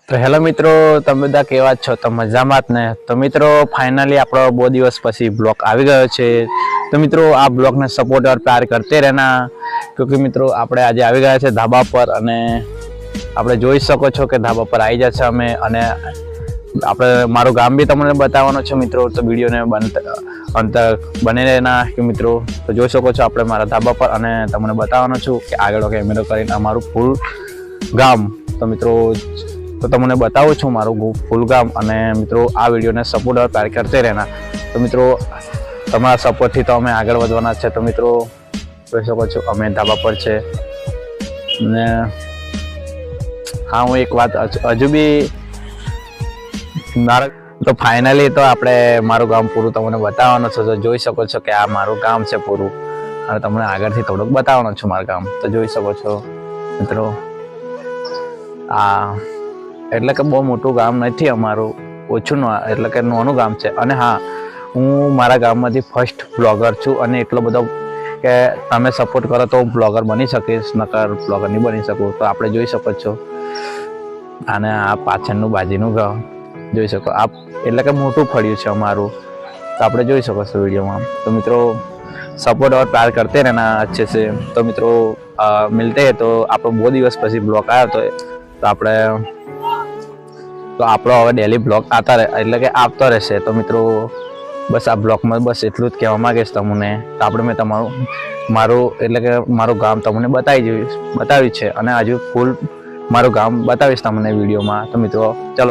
તો હેલો મિત્રો, તમે બધા કેવા છો? તો મજામાં જ ને? તો મિત્રો ફાઇનલી આપણો બહુ દિવસ પછી બ્લોગ આવી ગયો છે। તો મિત્રો આ બ્લોગને સપોર્ટ और प्यार करते रहना, क्योंकि મિત્રો આપણે આજે આવી ગયા છે ધાબા પર અને આપણે જોઈ શકો છો કે ધાબા પર આવી જશે અમે અને આપણે મારું ગામ બી તમને બતાવવાનો છે મિત્રો। તો વિડીયોને અંત બને રહેના કે મિત્રો તો જોઈ શકો છો આપણે મારા ધાબા પર અને તમને બતાવવાનો છું કે આગળ કેમેરો કરીને અમારું ફૂલ ગામ। તો મિત્રો तो तमने बताऊँ छूँ मारू फूल गाम અને મિત્રો આ વિડીયોને સપોર્ટ और प्यार करते रहना। तो મિત્રો તમારા સપોર્ટથી તો અમે આગળ વધવાના છે। તો મિત્રો જોઈ શકો છો અમે ધાબા પર છે ને હા હું એક વાત હજુ બી મારા તો ફાઇનલી તો આપણે મારું ગામ પૂરું તમને બતાવવાનું છે। તો જોઈ શકો છો કે આ મારું ગામ છે પૂરું અને તમને આગળથી થોડુંક બતાવવાનું છું મારું ગામ। તો જોઈ શકો છો મિત્રો આ એટલે કે બહુ મોટું ગામ નથી અમારું, ઓછું એટલે કે નાનું ગામ છે। અને હા હું મારા ગામમાંથી ફર્સ્ટ બ્લોગર છું અને એટલો બધો કે તમે સપોર્ટ કરો તો હું બ્લોગર બની શકીશ, નકર બ્લોગર નહીં બની શકું। તો આપણે જોઈ શકો છો અને આ પાછળનું બાજીનું ગામ જોઈ શકો આપ એટલે કે મોટું ફળ્યું છે અમારું। તો આપણે જોઈ શકો છો વિડીયોમાં। તો મિત્રો સપોર્ટ और प्यार करते रहना अच्छे से। तो મિત્રો मिलते हैं। तो આપણો બહુ દિવસ પછી બ્લોગ આવ્યો તો આપણે तो આપણો હવે ડેલી બ્લોગ એટલે કે આવતો રહેશે। તો મિત્રો બસ આ બ્લોગમાં બસ એટલું જ કહેવા માંગીશ તમને। તો આપણે મેં મારું એટલે કે મારું ગામ તમને બતાવ્યું છે અને હજુ ફૂલ મારું ગામ બતાવીશ તમને વિડીયોમાં। તો મિત્રો ચલો।